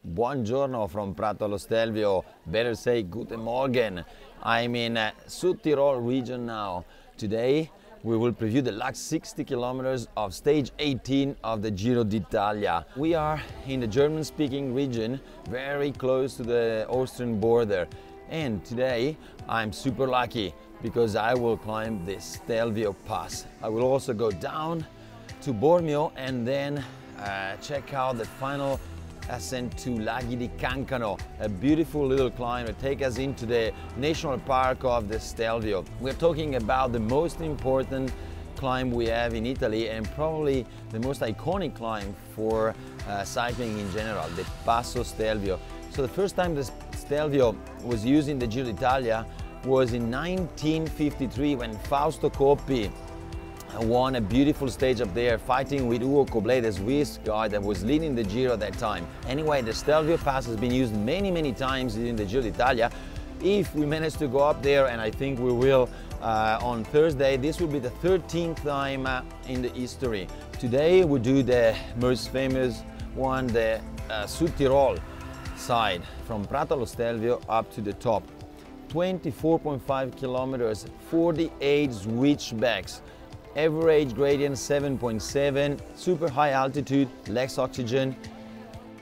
Buongiorno from Prato allo Stelvio, better say Guten Morgen. I'm in Südtirol region now. Today we will preview the last 60 kilometers of stage 18 of the Giro d'Italia. We are in the German-speaking region, very close to the Austrian border. And today I'm super lucky because I will climb the Stelvio pass. I will also go down to Bormio and then check out the final ascent to Laghi di Cancano, a beautiful little climb that takes us into the national park of the Stelvio. We're talking about the most important climb we have in Italy and probably the most iconic climb for cycling in general, the Passo Stelvio. So the first time the Stelvio was used in the Giro d'Italia was in 1953 when Fausto Coppi won a beautiful stage up there, fighting with Ugo Koblet, the Swiss guy that was leading the Giro at that time. Anyway, the Stelvio Pass has been used many times in the Giro d'Italia. If we manage to go up there, and I think we will on Thursday, this will be the 13th time in the history. Today we do the most famous one, the Südtirol side, from Prato allo Stelvio up to the top. 24.5 kilometers, 48 switchbacks. Average gradient 7.7, super high altitude, less oxygen,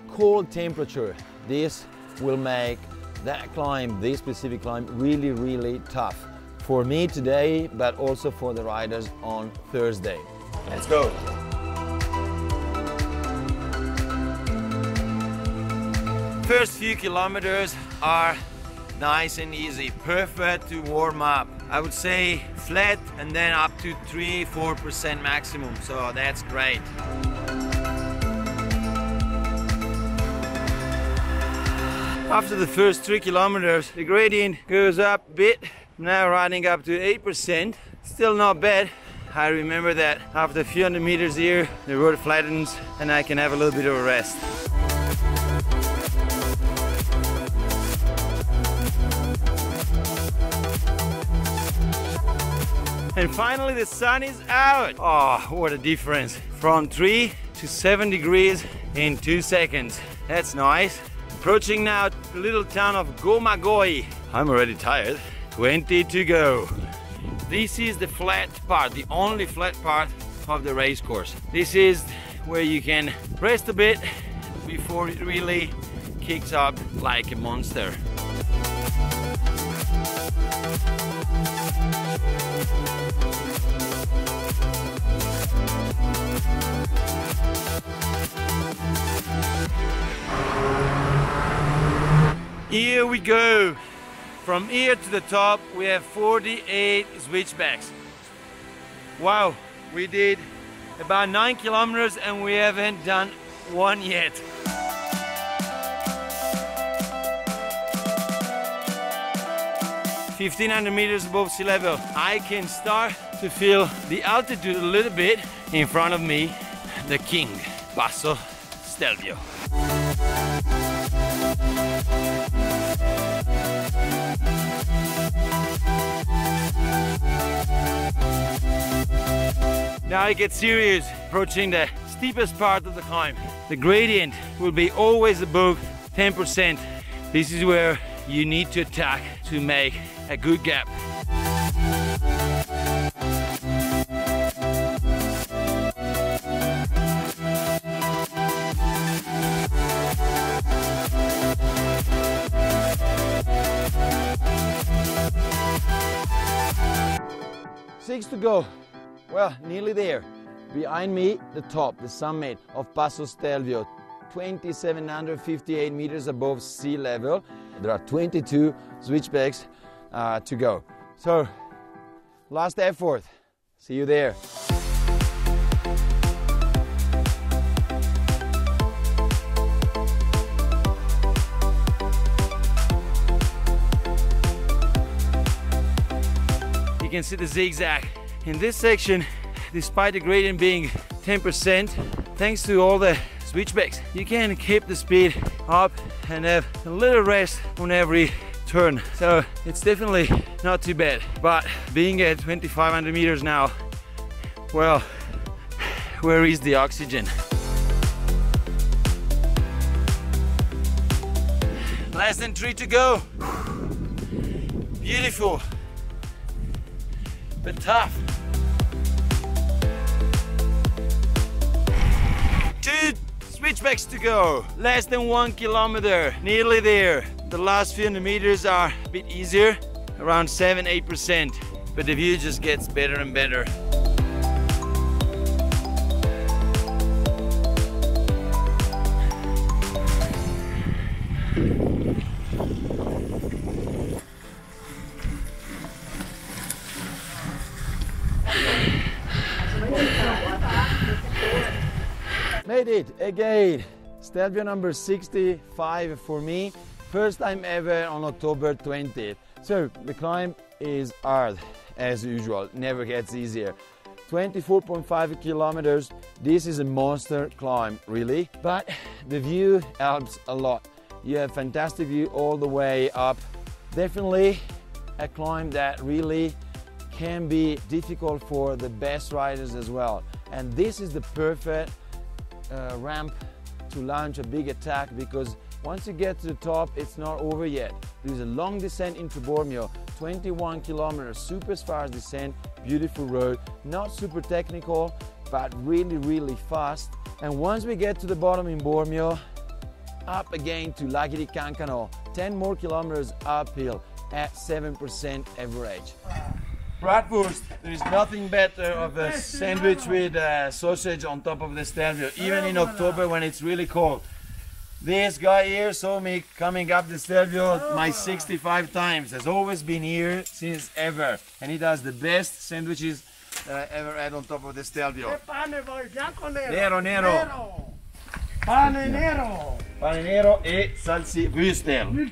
cold temperature. This will make that climb, this specific climb, really tough for me today, but also for the riders on Thursday. Let's go. First few kilometers are nice and easy, perfect to warm up. I would say flat and then up to 3-4% maximum, so that's great. After the first 3 kilometers, the gradient goes up a bit, now riding up to 8%, still not bad. I remember that after a few hundred meters here, the road flattens and I can have a little bit of a rest. And finally the sun is out. Oh, what a difference. From 3 to 7 degrees in 2 seconds. That's nice. Approaching now the little town of Gomagoi. I'm already tired. 20 to go. This is the flat part, the only flat part of the race course. This is where you can rest a bit before it really kicks up like a monster. Here we go. From here to the top we have 48 switchbacks. Wow, we did about 9 kilometers and we haven't done one yet. (1,500 meters above sea level. I can start to feel the altitude a little bit. In front of me, the king, Passo Stelvio. Now it gets serious, approaching the steepest part of the climb. The gradient will be always above 10%. This is where you need to attack to make a good gap. Six to go. Well, nearly there. Behind me, the top, the summit of Passo Stelvio, 2,758 meters above sea level. There are 22 switchbacks to go. So, last effort. See you there. You can see the zigzag. In this section, despite the gradient being 10%, thanks to all the switchbacks, you can keep the speed up and have a little rest on every turn. So it's definitely not too bad. But being at 2,500 meters now, well, where is the oxygen? Less than 3 to go. Beautiful, but tough. 2 switchbacks to go. Less than 1 kilometer, nearly there. The last few meters are a bit easier, around 7–8%, but the view just gets better and better. Made it again. Stelvio number 65 for me. First time ever on October 20th. So the climb is hard as usual, never gets easier. 24.5 kilometers. This is a monster climb, really. But the view helps a lot. You have fantastic view all the way up. Definitely a climb that really can be difficult for the best riders as well. And this is the perfect ramp to launch a big attack, because once you get to the top, it's not over yet. There's a long descent into Bormio, 21 kilometers, super fast descent, beautiful road, not super technical, but really, really fast. And once we get to the bottom in Bormio, up again to Laghi di Cancano, 10 more kilometers uphill at 7% average. Bratwurst, there is nothing better of a sandwich with sausage on top of the Stelvio, even in October when it's really cold. This guy here saw me coming up the Stelvio my 65 times, has always been here since ever, and he does the best sandwiches that I ever had on top of the Stelvio. Nero, nero. Pane nero. Pane nero e salsiccia. Würstel.